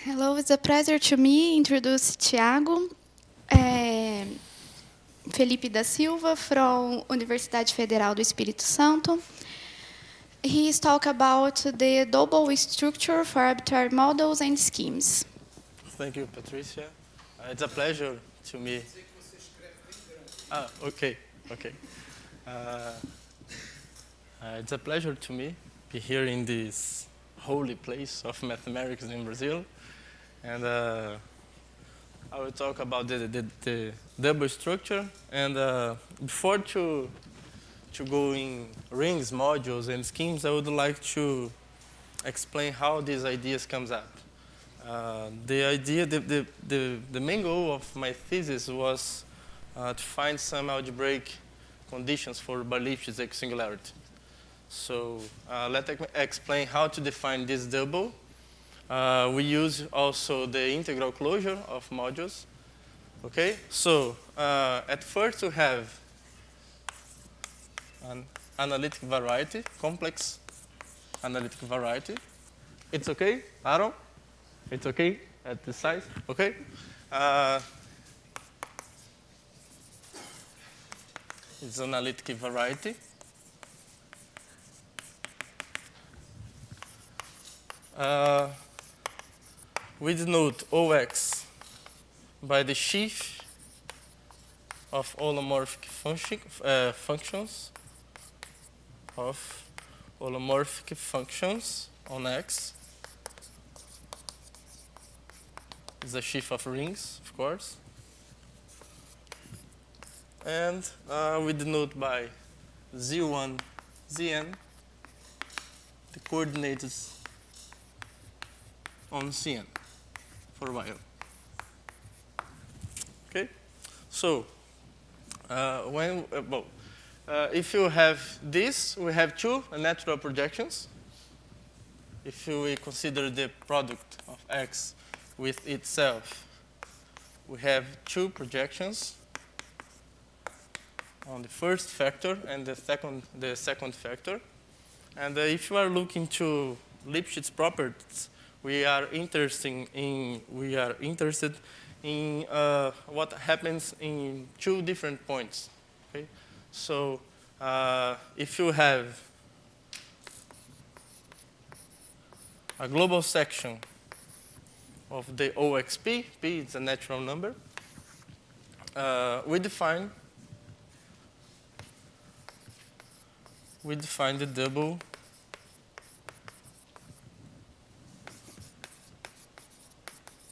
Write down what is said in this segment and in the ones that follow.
Hello, it's a pleasure to me introduce Thiago Filipe da Silva from Universidade Federal do Espírito Santo. He is talk about the double structure for arbitrary models and schemes. Thank you, Patricia. It's a pleasure to me. Okay. It's a pleasure to me be here in this holy place of mathematics in Brazil, and I will talk about the double structure. And before to go in rings, modules, and schemes, I would like to explain how these ideas comes up. The main goal of my thesis was to find some algebraic conditions for Lipschitz singularity. So let's explain how to define this double. We use also the integral closure of modules. Okay, so at first we have an analytic variety, complex analytic variety. It's okay, Aaron? It's okay at this size? Okay. It's analytic variety. We denote OX by the sheaf of holomorphic functions on X. It's a sheaf of rings, of course. And we denote by Z1, Zn, the coordinates on Cn for while. Okay? So, if you have this, we have two natural projections. If we consider the product of X with itself, we have two projections on the first factor and the second factor. And if you are looking to Lipschitz properties, we are interested in what happens in two different points. Okay? So if you have a global section of the OXP, P is a natural number, we define the double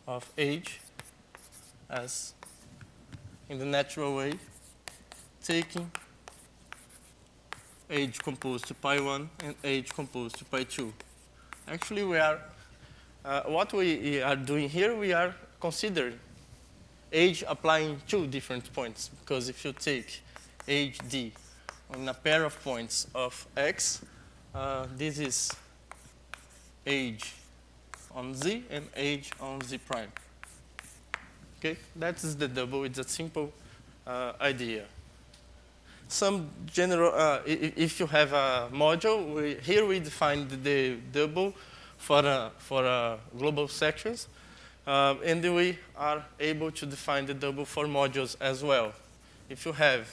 of H as in the natural way, taking H composed to pi 1 and H composed to pi 2. Actually, we are what we are doing here, we are considering H applying two different points, because if you take HD on a pair of points of X, this is H on Z and H on Z prime. Okay, that is the double. It's a simple idea. Some general, if you have a module, here we define the double for global sections, and we are able to define the double for modules as well. If you have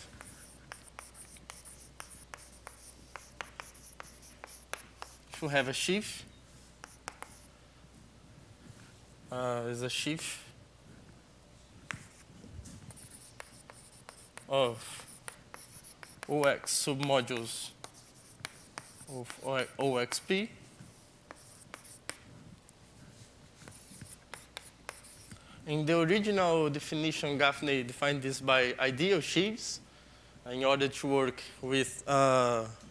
a sheaf, is a sheaf of OX submodules of OXP. In the original definition, Gaffney defined this by ideal sheaves in order to work with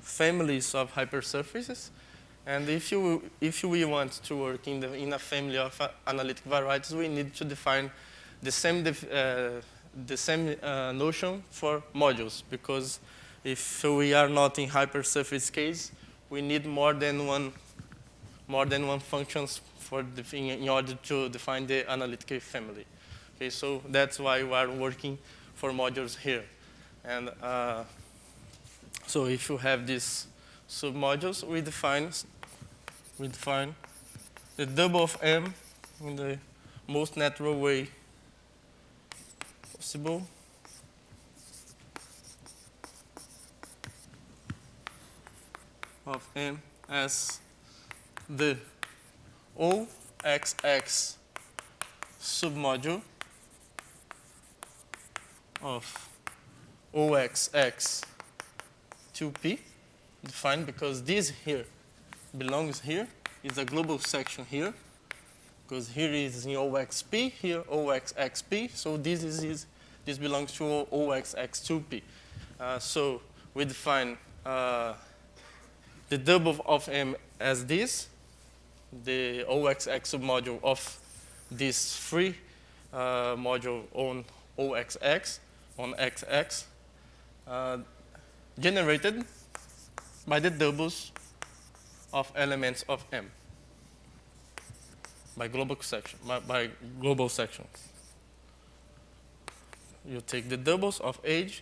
families of hypersurfaces. And if we want to work in a family of analytic varieties, we need to define the same notion for modules, because if we are not in hypersurface case, we need more than one functions in order to define the analytic family. Okay, so that's why we are working for modules here. And so if you have these submodules, we define the double of M in the most natural way possible. Of M as the OXX submodule of OXX 2P, defined because this here belongs here, is a global section here, because here is in OXP, here OXXP, so this belongs to OXX2P. So we define the double of M as this, the OXX submodule of this free module on OXX, on XX, generated by the doubles of elements of M, by global sections. You take the doubles of age,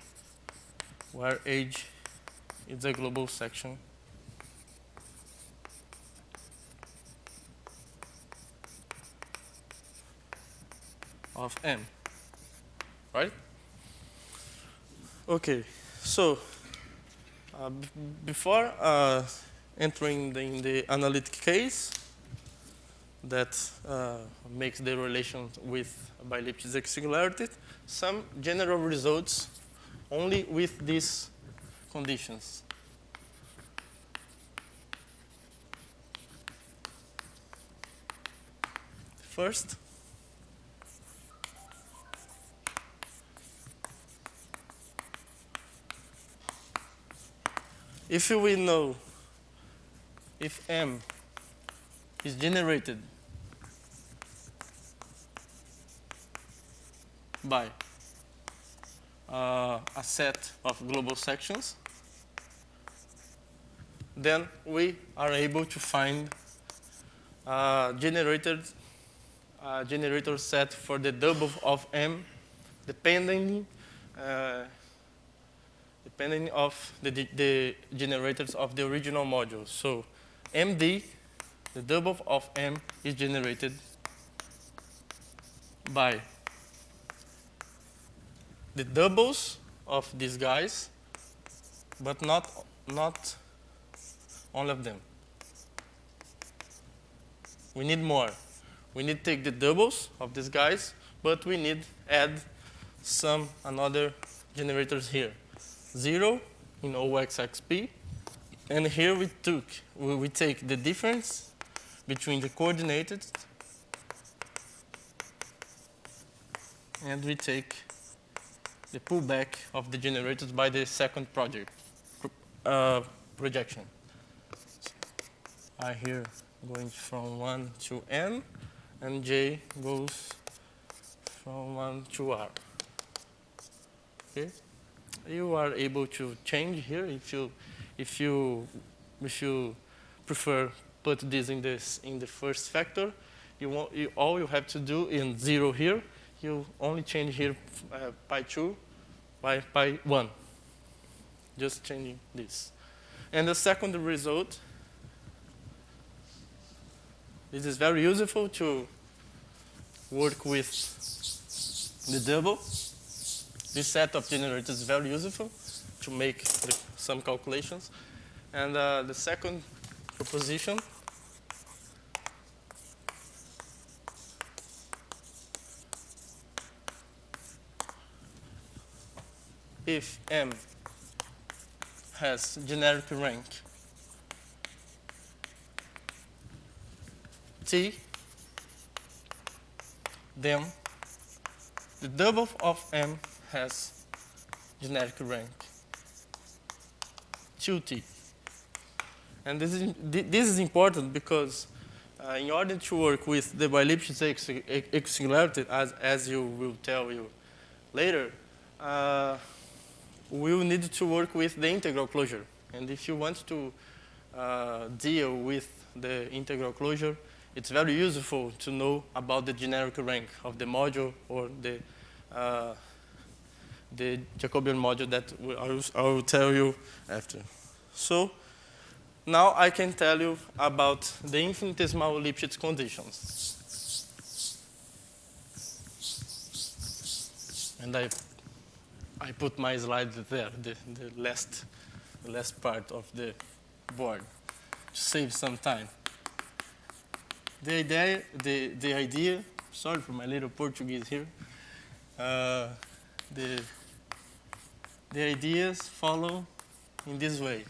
where age is a global section of M, right? Okay, so before entering in the analytic case that makes the relation with bi-Lipschitz singularity, some general results only with these conditions. First, if we know if M is generated by a set of global sections, then we are able to find a generator set for the double of M depending of the generators of the original module. So MD, the double of M, is generated by the doubles of these guys, but not all of them. We need more. We need to take the doubles of these guys, but we need add another generators here. 0 in OXXP, and here we take the difference between the coordinated and we take the pullback of the generators by the second projection. I here going from 1 to N, and J goes from 1 to R. Okay? You are able to change here if you prefer put this in the first factor. All you have to do in 0 here, you only change here pi 2 by pi 1. Just changing this. And the second result, this is very useful to work with the double. This set of generators is very useful to make some calculations. And the second proposition if M has generic rank T, then the double of M has generic rank 2T. And this is important because in order to work with the bi-Lipschitz singularity, as you will tell you later, we will need to work with the integral closure. And if you want to deal with the integral closure, it's very useful to know about the generic rank of the module or the Jacobian module that I will tell you after. So now I can tell you about the infinitesimal Lipschitz conditions. And I put my slide there, the last part of the board, to save some time. The idea, sorry for my little Portuguese here, the ideas follow in this way.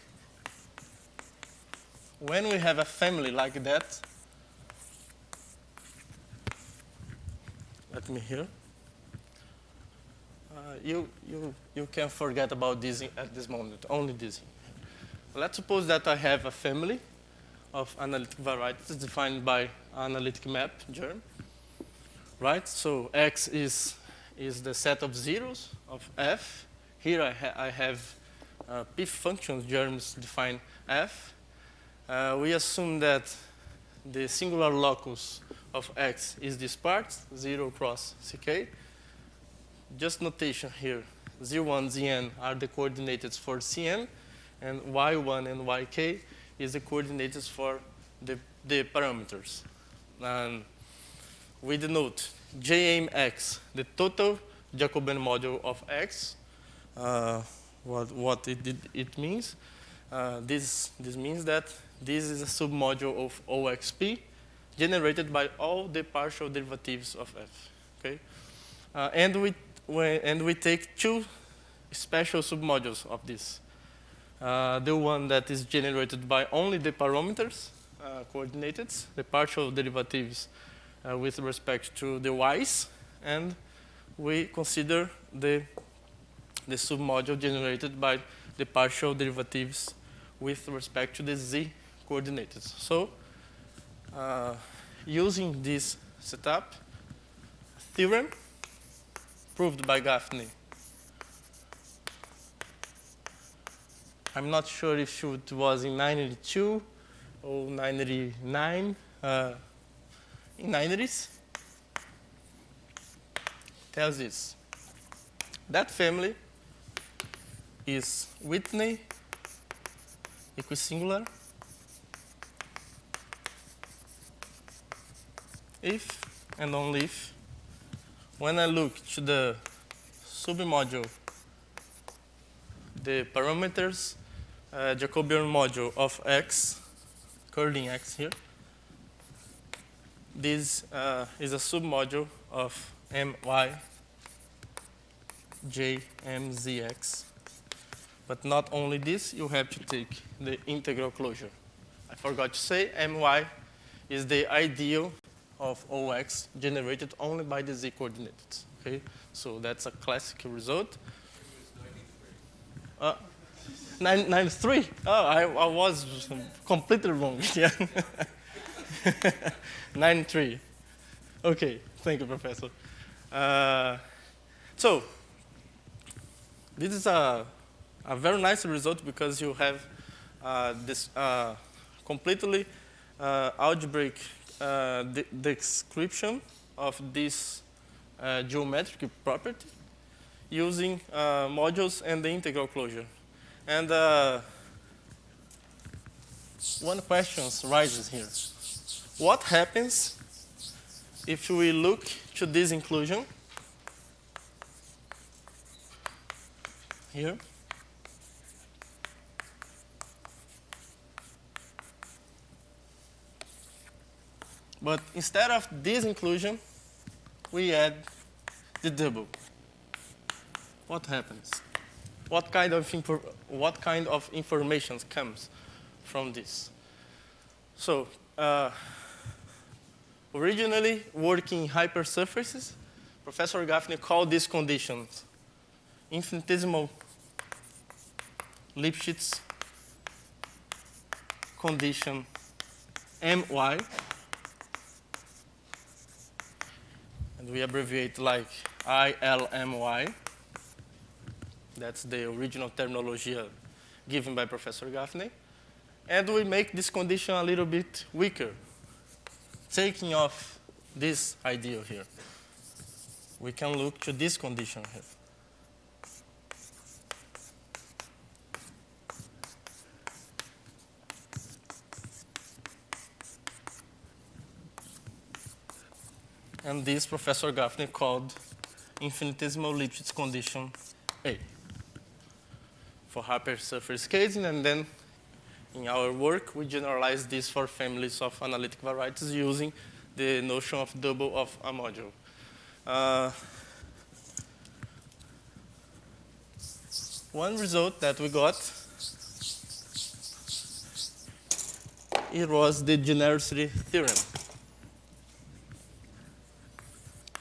When we have a family like that, let me hear. You can forget about this at this moment, only this. Let's suppose that I have a family of analytic varieties defined by analytic map germ, right? So X is the set of zeros of F. Here I have P functions germs define F. We assume that the singular locus of X is this part, 0 cross CK. Just notation here, Z1, Zn are the coordinates for Cn, and Y1 and Yk is the coordinates for the parameters. And we denote Jmx, the total Jacobian module of X. What it means. This means that this is a submodule of OXP generated by all the partial derivatives of F. Okay, and we take two special submodules of this. The one that is generated by only the parameters coordinates, the partial derivatives with respect to the y's, and we consider the submodule generated by the partial derivatives with respect to the z coordinates. So, using this setup, theorem proved by Gaffney. I'm not sure if it was in 1992 or 1999. In 1990s, tells this. That family is Whitney equisingular if and only if, when I look to the submodule, the parameters Jacobian module of X, curling X here, this is a submodule of My J M Z X. But not only this, you have to take the integral closure. I forgot to say, My is the ideal of OX generated only by the Z coordinates. Okay, so that's a classic result. 93. Oh, I was completely wrong. Yeah. 93. Okay, thank you, Professor. So, this is a very nice result because you have this completely algebraic description of this geometric property using modules and the integral closure. And one question rises here. What happens if we look to this inclusion here? But instead of this inclusion, we add the double. What happens? What kind of information comes from this? So, originally working in hypersurfaces, Professor Gaffney called these conditions infinitesimal Lipschitz condition My, and we abbreviate like ILMY. That's the original terminology given by Professor Gaffney. And we make this condition a little bit weaker, taking off this ideal here. We can look to this condition here. And this Professor Gaffney called infinitesimal Lipschitz condition A for hypersurface casing, and then in our work, we generalize this for families of analytic varieties using the notion of double of a module. One result that we got, it was the genericity theorem.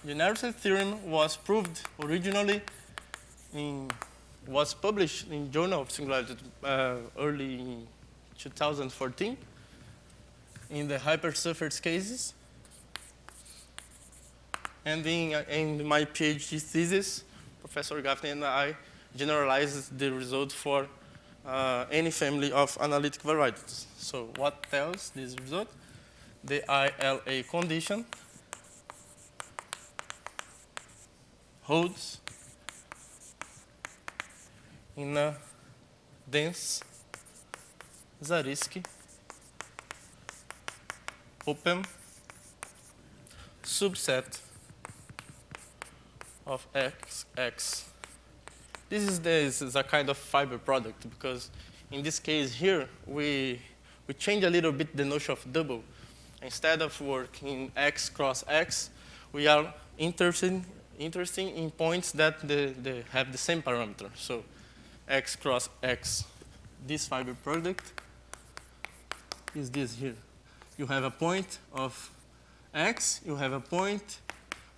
Genericity theorem was proved originally was published in Journal of Singularity early in 2014 in the hypersurface cases. And in my PhD thesis, Professor Gaffney and I generalized the result for any family of analytic varieties. So what tells this result? The ILA condition holds in a dense Zariski open subset of X. This is a kind of fiber product, because in this case here, we change a little bit the notion of double. Instead of working X cross X, we are interested in points that they have the same parameter. So X cross X, this fiber product is this here. You have a point of X, you have a point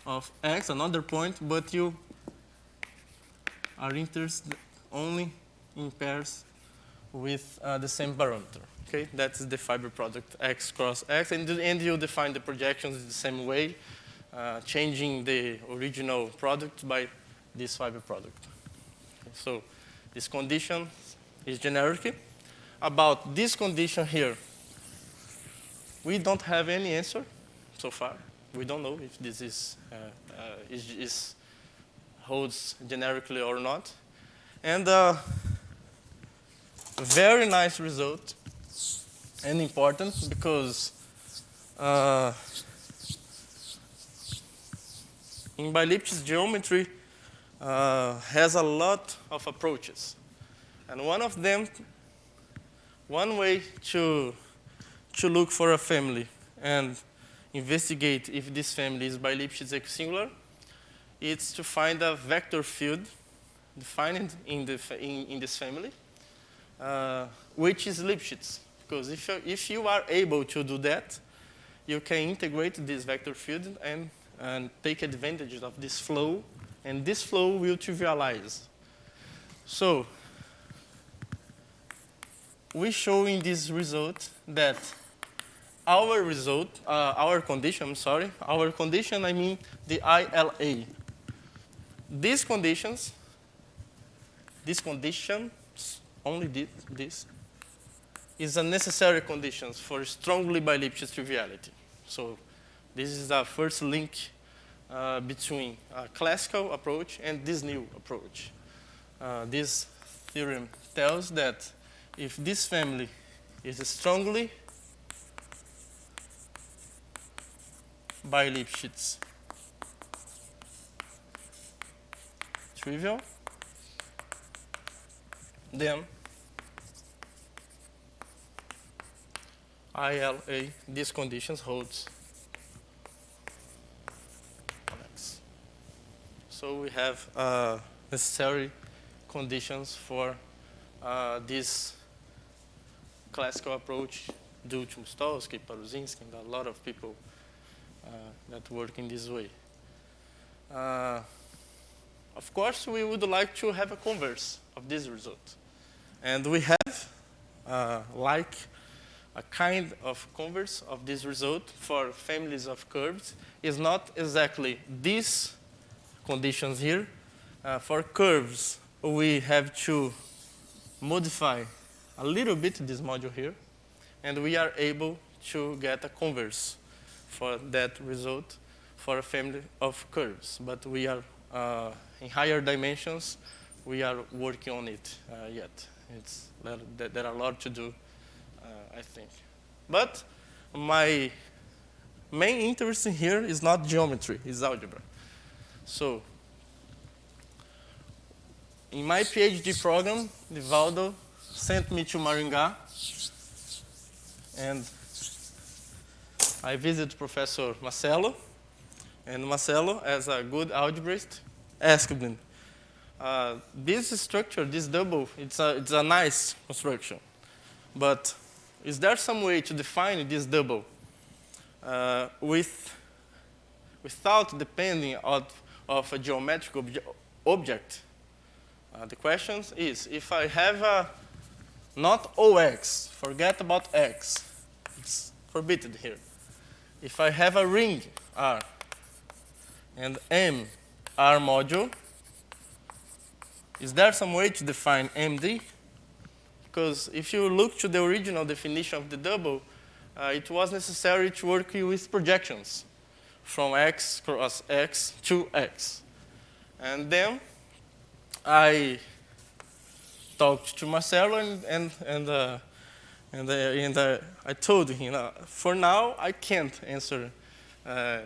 of X, another point, but you are interested only in pairs with the same parameter. Okay, that's the fiber product X cross X, and you define the projections in the same way, changing the original product by this fiber product. Okay, so this condition is generic. About this condition here, we don't have any answer so far. We don't know if this is holds generically or not. And a very nice result, and important, because in Lipschitz geometry has a lot of approaches. And one way to look for a family and investigate if this family is by Lipschitz equisingular, it's to find a vector field defined in this family, which is Lipschitz. Because if you are able to do that, you can integrate this vector field and take advantage of this flow, and this flow will trivialize. So we show in this result that our condition, I mean the ILA. These conditions, only this, is a necessary condition for strongly by Lipschitz triviality. So this is the first link between a classical approach and this new approach. This theorem tells that if this family is strongly by Lipschitz trivial, then ILA, these conditions holds on X. So we have necessary conditions for this classical approach due to Stolsky, Paruzinski, and a lot of people that work in this way. Of course, we would like to have a converse of this result. And we have like a kind of converse of this result for families of curves. Is not exactly these conditions here. For curves, we have to modify a little bit this module here, and we are able to get a converse for that result for a family of curves. But we are in higher dimensions, we are working on it yet. There are a lot to do, I think. But my main interest in here is not geometry, it's algebra. So in my PhD program, Divaldo sent me to Maringá, and I visited Professor Marcelo, and Marcelo, as a good algebraist, asked me, this structure, this double, it's a nice construction, but is there some way to define this double without depending of a geometrical object? The question is, if I have a not OX, forget about X, it's forbidden here. If I have a ring R and M R module, is there some way to define MD? Because if you look to the original definition of the double, it was necessary to work with projections from X cross X to X. And then I talked to Marcelo, and I told him, for now, I can't answer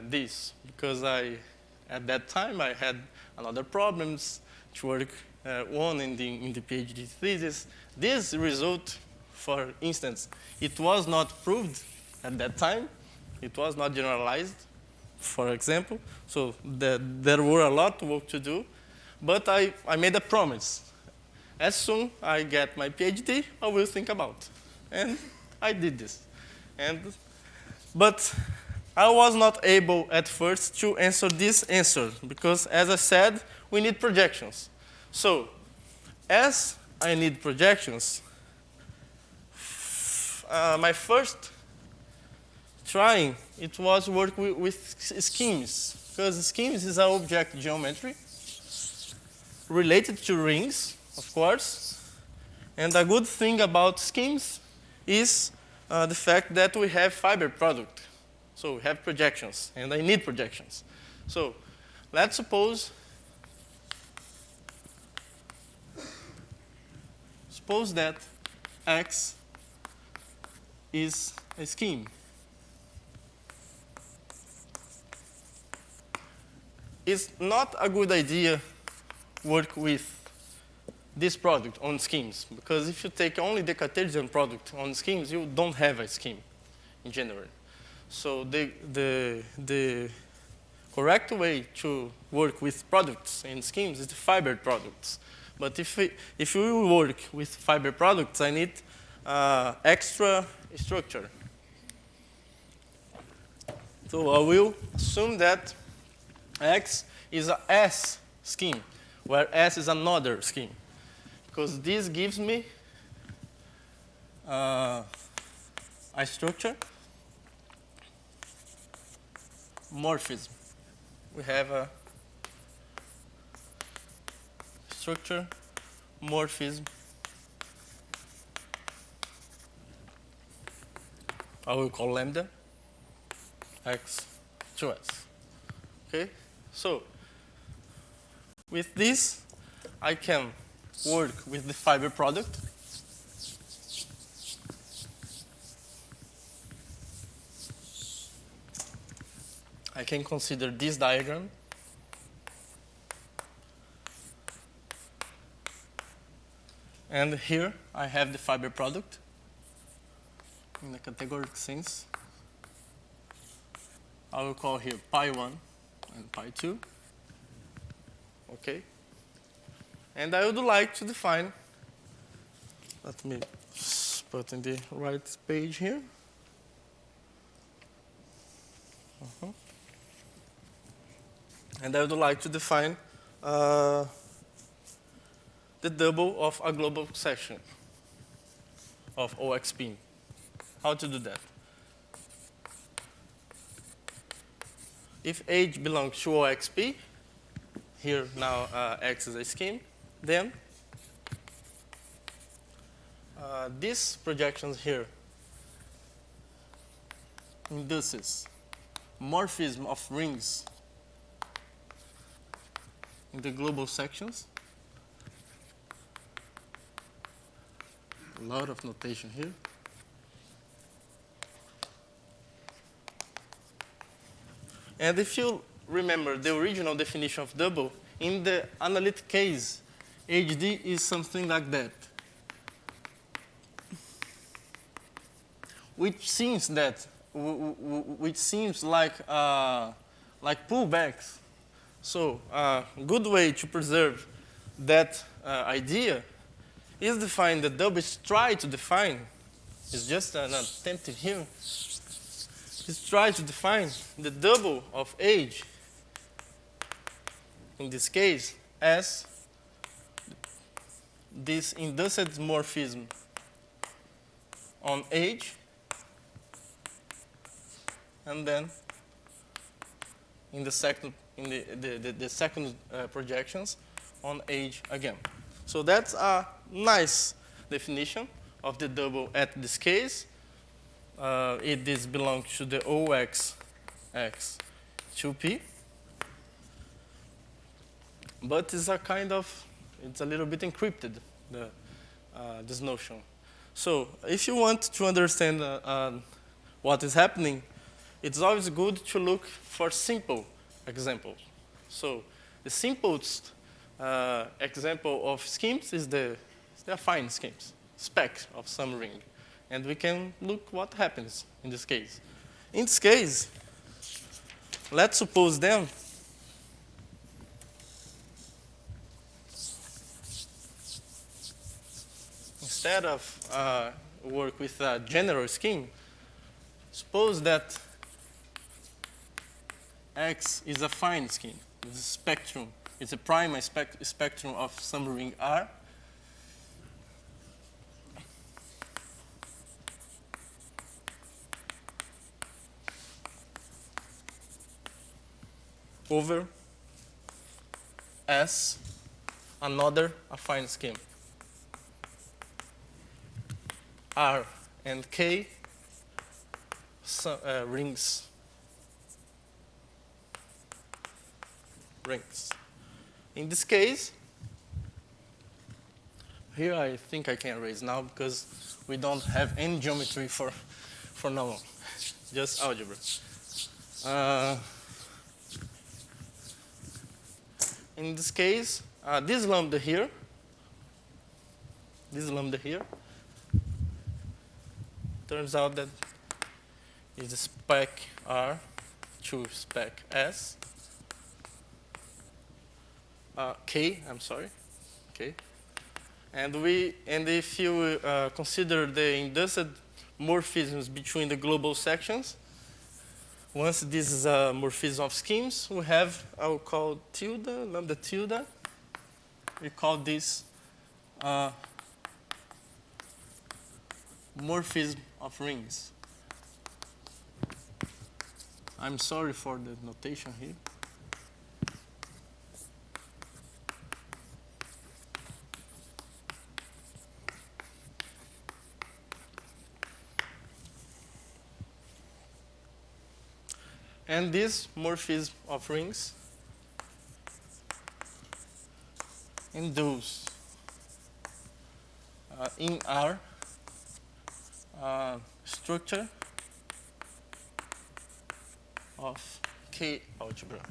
this, because at that time, I had another problems to work on in the PhD thesis. This result, for instance, it was not proved at that time. It was not generalized, for example. So there were a lot of work to do. But I made a promise. As soon as I get my PhD, I will think about. And I did this. But I was not able at first to answer this answer, because, as I said, we need projections. So, as I need projections, my first trying, it was work with schemes, because schemes is an object geometry related to rings, of course. And a good thing about schemes is the fact that we have fiber product. So we have projections, and I need projections. So let's suppose that X is a scheme. It's not a good idea work with this product on schemes, because if you take only the Cartesian product on schemes, you don't have a scheme in general. So the correct way to work with products and schemes is the fiber products. But if we work with fiber products, I need extra structure. So I will assume that X is a S scheme, where S is another scheme, because this gives me a structure morphism. We have a structure morphism. I will call lambda X to S. Okay? So with this, I can work with the fiber product. I can consider this diagram. And here I have the fiber product in a categorical sense. I will call here pi1 and pi2. Okay? And I would like to define, let me put in the right page here. And I would like to define the double of a global section of OXP. How to do that? If H belongs to OXP, here now X is a scheme, then these projections here induces morphism of rings in the global sections. A lot of notation here. And if you remember the original definition of double, in the analytic case, HD is something like that, which seems like pullbacks. So a good way to preserve that idea is define the double try to define. It's just an attempt here. Is try to define the double of age, in this case, as this induced morphism on age, and then in the second projections on age again. So that's a nice definition of the double at this case. This belongs to the OX X 2P. But it's a little bit encrypted, this notion. So if you want to understand what is happening, it's always good to look for simple examples. So the simplest example of schemes is the affine schemes, spec of some ring. And we can look what happens in this case. In this case, let's suppose then instead of work with a general scheme, suppose that X is a affine scheme. It's a spectrum. It's a prime spectrum of some ring R. Over S, another affine scheme. R and K rings. In this case, here I think I can erase now because we don't have any geometry for now on, just algebra. In this case, this lambda here, turns out that is a spec R to spec S. K, I'm sorry, K. And if you consider the induced morphisms between the global sections, once this is a morphism of schemes, we have, I will call tilde, lambda tilde. We call this morphism of rings. I'm sorry for the notation here. And this morphism of rings induce in R structure of K algebra.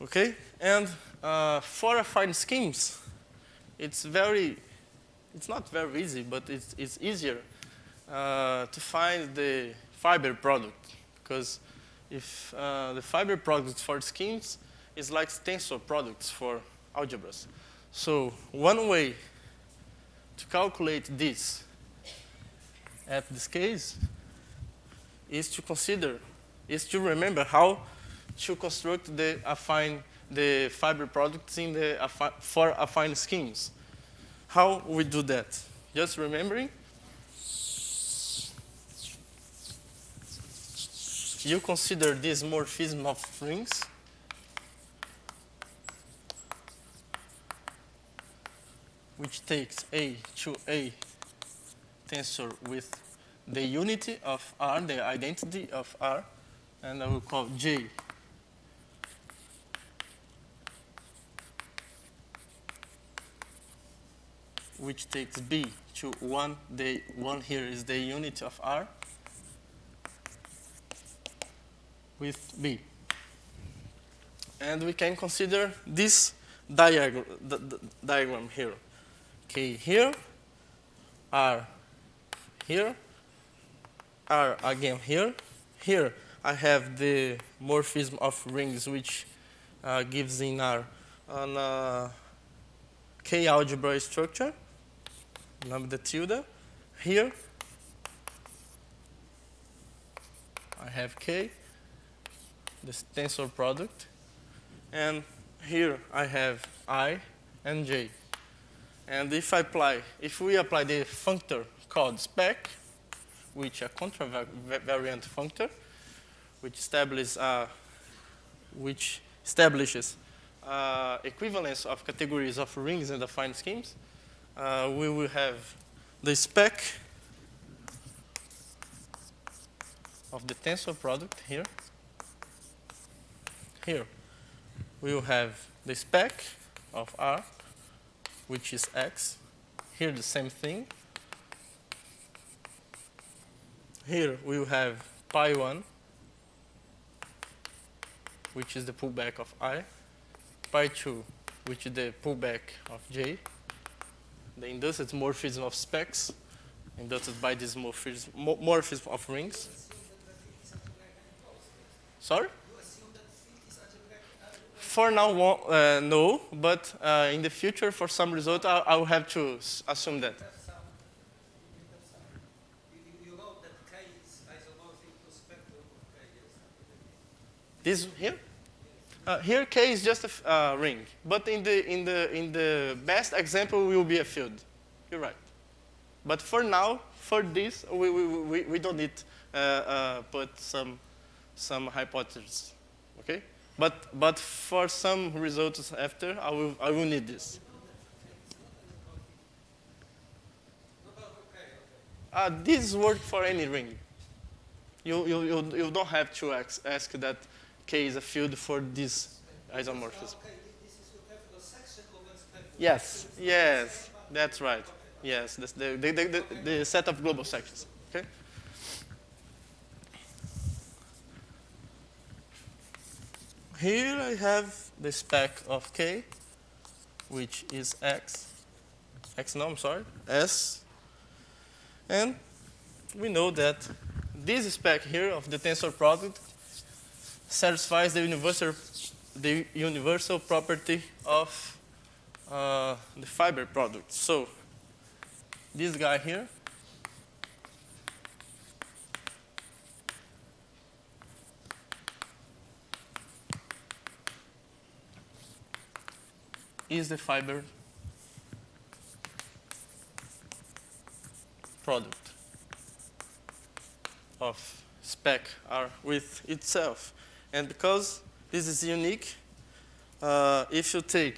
Okay, and for affine schemes, it's not very easy, but it's easier to find the fiber product, because if the fiber product for schemes is like tensor products for algebras. So one way to calculate this at this case is to remember how to construct the fiber products in for affine schemes. How we do that? Just remembering, you consider this morphism of rings which takes A to A tensor with the unity of R, the identity of R, and I will call J which takes B to 1, the 1 here is the unit of R with B. And we can consider this diagram here. K here, R here, R again here. Here I have the morphism of rings, which gives in R an K algebra structure, lambda tilde. Here I have K, this tensor product. And here I have I and J. And if we apply the functor called spec, which is a contravariant functor, which establishes equivalence of categories of rings and affine schemes, we will have the spec of the tensor product here. Here we will have the spec of R, which is X. Here the same thing. Here we will have pi 1, which is the pullback of I. Pi 2, which is the pullback of J. The induced morphism of specs, induced by this morphism of rings. Sorry? For now, no, but in the future, for some result, I will have to assume that. You wrote that K is isomorphic to spectrum of K, yes? This here? Here, K is just a ring, but in the best example, will be a field. You're right. But for now, for this, we don't need put some hypothesis, okay? But for some results after, I will need this. This works for any ring. You don't have to ask that K is a field for this isomorphism. Yes, that's right. Yes, that's the set of global sections. Okay. Here I have the spec of K, which is S. And we know that this spec here of the tensor product satisfies the universal property of the fiber product. So this guy here is the fiber product of spec R with itself. And because this is unique, if you take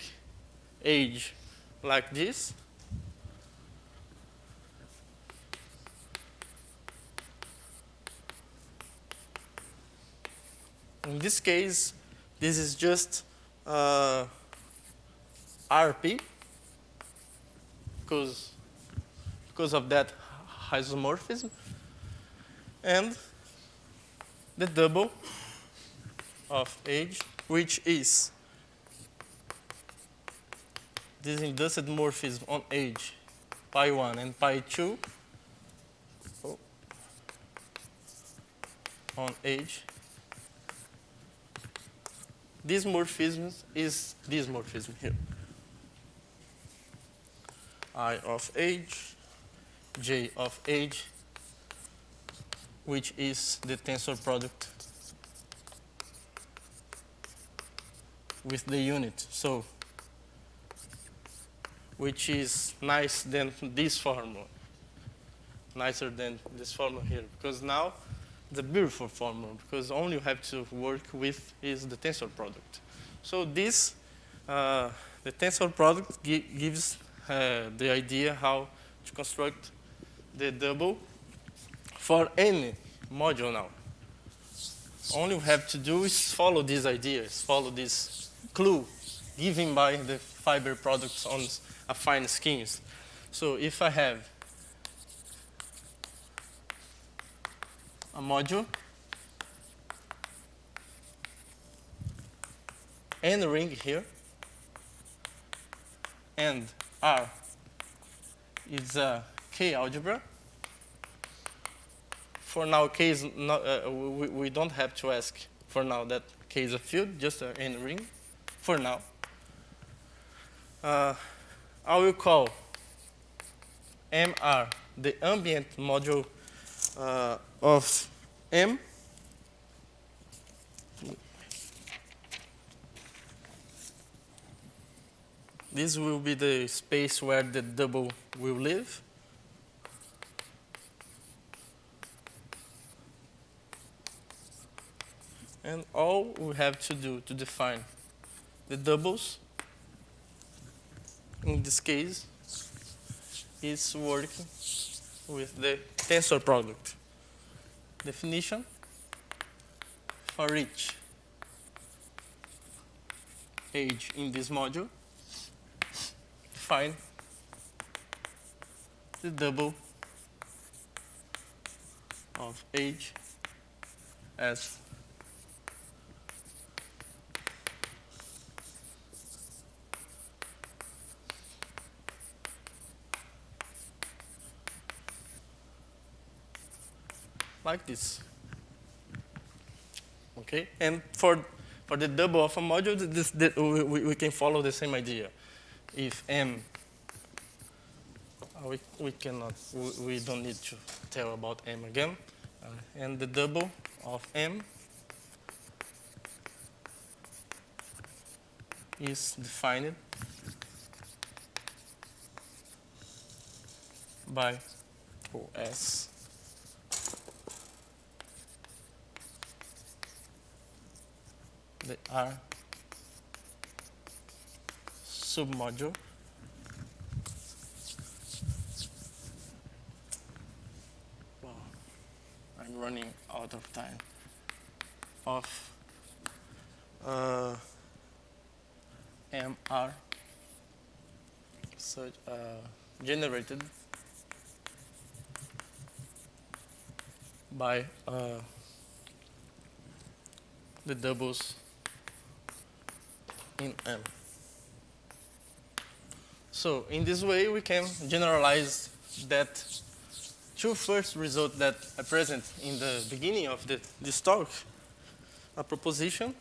age like this, in this case, this is just RP, because of that isomorphism, and the double of age, which is this induced morphism on age, pi 1 and pi 2, on age. This morphism is this morphism here. I of age, J of age, which is the tensor product with the unit. So, which is nice than this formula, nicer than this formula here, because now it's a beautiful formula, because all you have to work with is the tensor product. So this, the tensor product gives the idea how to construct the double for any module now. All you have to do is follow these ideas, follow this clue given by the fiber products on affine schemes. So if I have a module n ring here, and R is a K algebra. For now, K is not, we don't have to ask for now that K is a field, just an n ring, for now. I will call MR the ambient module of M. This will be the space where the double will live. And all we have to do to define the doubles, in this case, is working with the tensor product. Definition: for each age in this module, find the double of age as like this. Okay, and for the double of a module, we can follow the same idea. If M, we don't need to tell about M again, and the double of M is defined by OS. The R submodule wow, I'm running out of time of MR such generated by the doubles in M. So in this way, we can generalize that two first results that are present in the beginning of this talk. A proposition: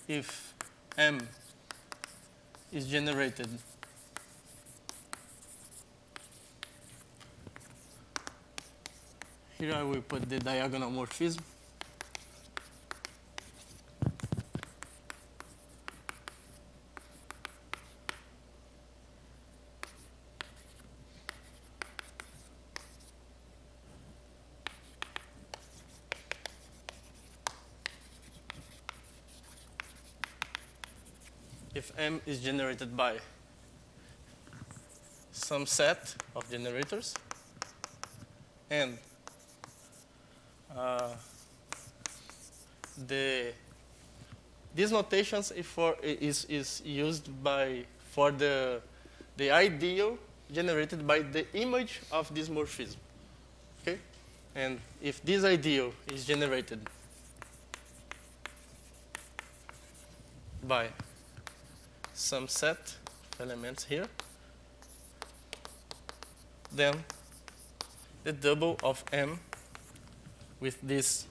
if M is generated here, I will put the diagonal morphism. If M is generated by some set of generators, and these notations is used for the ideal generated by the image of this morphism. Okay, and if this ideal is generated by some set of elements here, then the double of M with this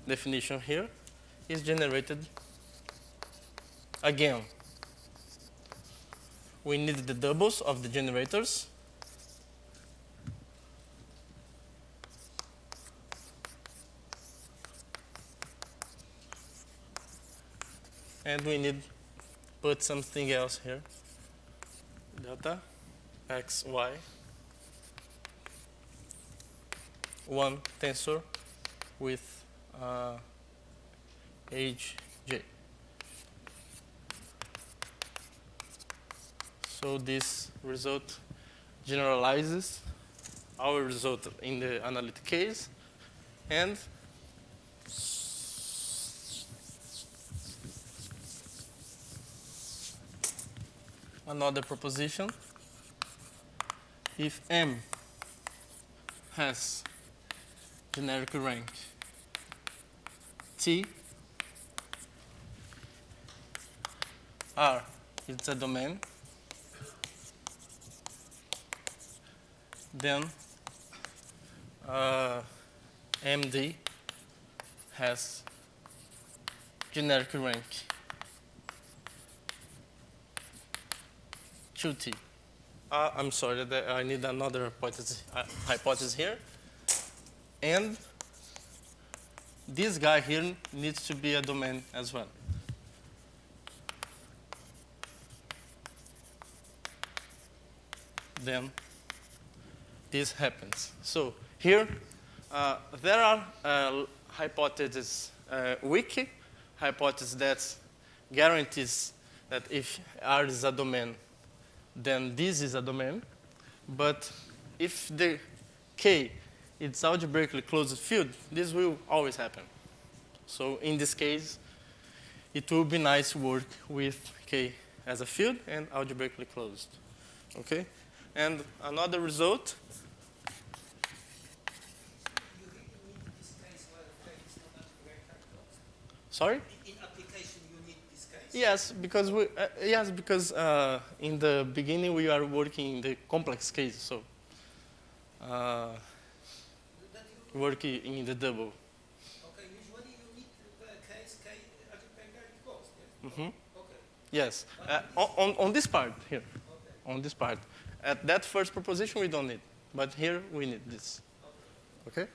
definition here is generated again. We need the doubles of the generators, and we need put something else here, delta x, y, one tensor with age j. So this result generalizes our result in the analytic case, and another proposition: if M has generic rank T, R is a domain, then MD has generic rank 2T. I'm sorry, I need another hypothesis here. And this guy here needs to be a domain as well. Then this happens. So here, there are hypotheses, wiki hypothesis that guarantees that if R is a domain, then this is a domain. But if the K is algebraically closed field, this will always happen. So in this case, it will be nice to work with K as a field and algebraically closed. Okay? And another result. You need this case where K is not algebraically closed? Sorry? In application, you need this case? Yes, because in the beginning we are working in the complex case, so working in the double. Okay, usually you need the case K algebraically closed, yes? Mm-hmm. Okay. Yes, on this part here, okay. On this part. At that first proposition we don't need, but here we need this. Okay?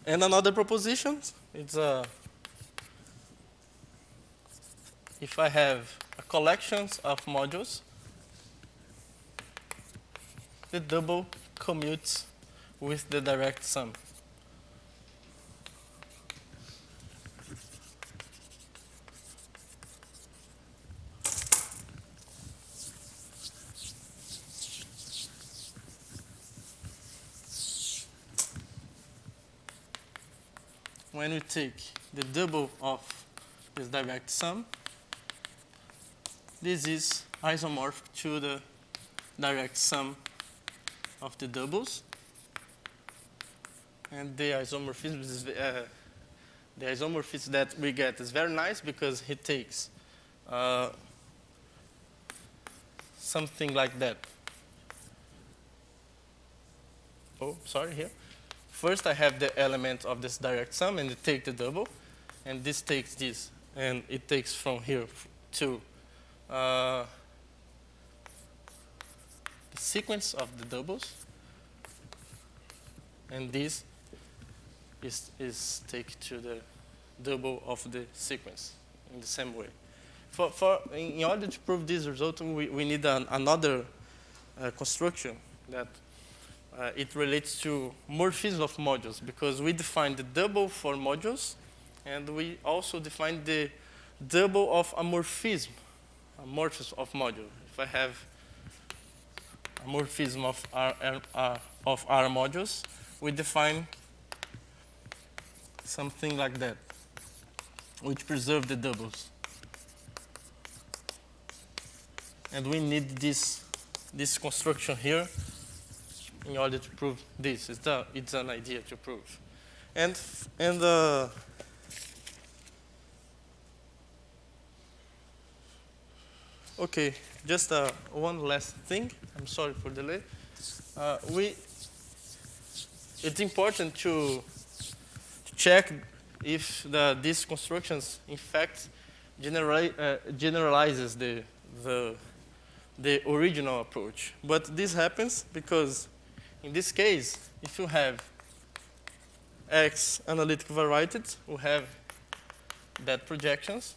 And another proposition, it's if I have a collection of modules, the double commutes with the direct sum. When we take the double of this direct sum, this is isomorphic to the direct sum of the doubles. And the isomorphism is, the isomorphism that we get is very nice because it takes something like that. Oh, sorry, here. First, I have the element of this direct sum, and it takes the double, and this takes this, and it takes from here to the sequence of the doubles, and this is taken to the double of the sequence in the same way. In order to prove this result, we need another construction that it relates to morphism of modules, because we define the double for modules, and we also define the double of a morphism of module. If I have a morphism of R modules, we define something like that, which preserve the doubles. And we need this construction here in order to prove this. It's an idea to prove. And okay, just one last thing. I'm sorry for the delay. It's important to check if these constructions, in fact, generalizes the original approach. But this happens because in this case, if you have X analytical varieties, we have that projections.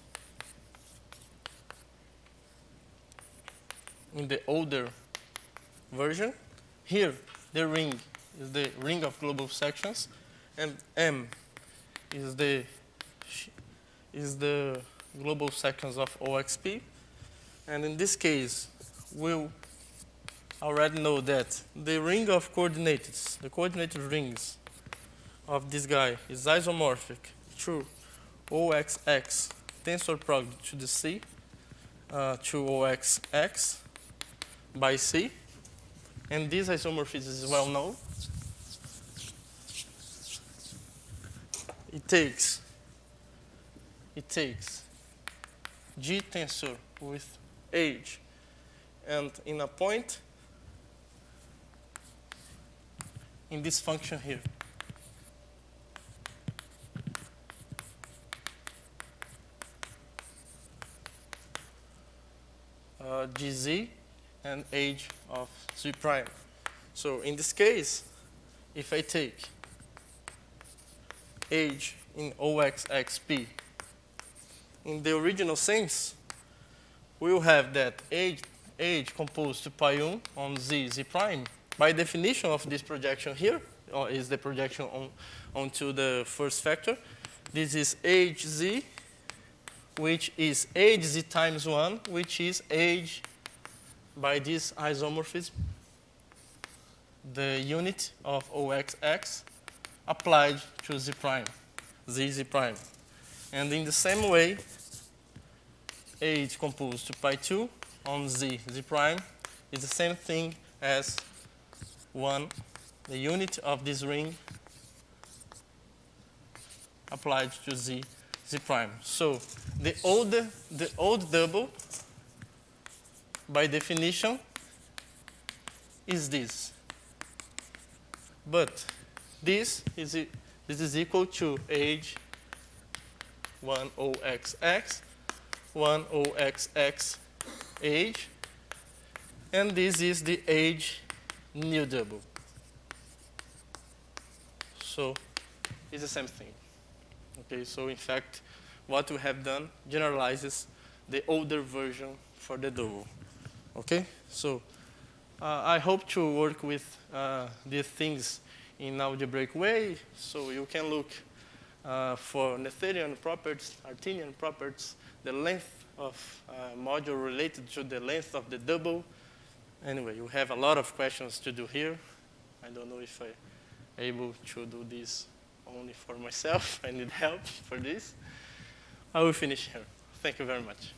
In the older version, here the ring is the ring of global sections, and M is the global sections of OXP. And in this case, we'll already know that the ring of coordinates, the coordinated rings of this guy is isomorphic to OXX tensor prog to the C to OXX by C. And this isomorphism is well known. It takes it takes G tensor with age and in a point in this function here. Gz and age of Z prime. So in this case, if I take age in OXXP, in the original sense, we will have that age composed to pi1 on Z prime. By definition of this projection here, or is the projection onto the first factor. This is age Z, which is age Z times 1, which is age by this isomorphism, the unit of OXX applied to Z prime, Z prime. And in the same way, age composed to pi2 on Z prime is the same thing as 1, the unit of this ring applied to Z prime. So the old double, by definition, is this. But this is equal to age 1OXX, 1OXX age, and this is the age new double. So it's the same thing. Okay, so in fact, what we have done generalizes the older version for the double. Okay, so I hope to work with these things in algebraic way, so you can look for Noetherian properties, Artinian properties, the length of module related to the length of the double. Anyway, you have a lot of questions to do here. I don't know if I'm able to do this only for myself. I need help for this. I will finish here. Thank you very much.